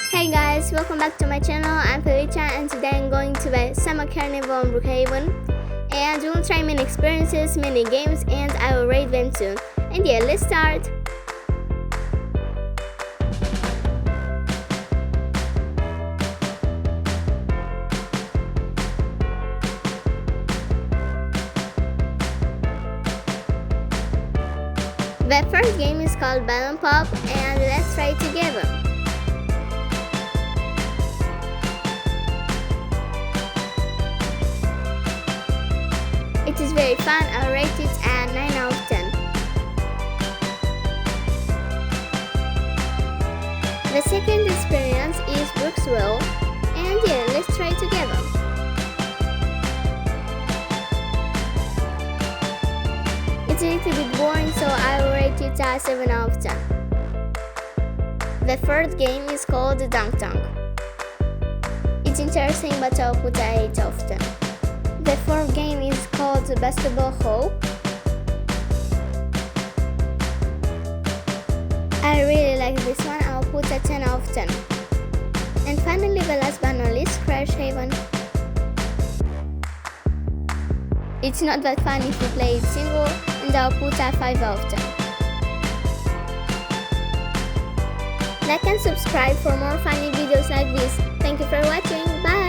Hey guys, welcome back to my channel. I'm Felicia and today I'm going to the summer carnival in BrookHaven and we'll try many experiences, many games, and I will rate them soon. And yeah, let's start! The first game is called Balloon Pop and let's try it together. It is very fun. I'll rate it at 9 out of 10. The second experience is Brook's Will, and yeah, let's try it together. It's a little bit boring, so I will rate it at 7 out of 10. The third game is called Dunk Dunk. It's interesting, but I'll put a 8 out of 10. The fourth game is called Basketball Hope. I really like this one. I'll put a 10 out of 10. And finally, the last but not least, BrookHaven's. It's not that fun if you play it single, and I'll put a 5 out of 10. Like and subscribe for more funny videos like this. Thank you for watching. Bye!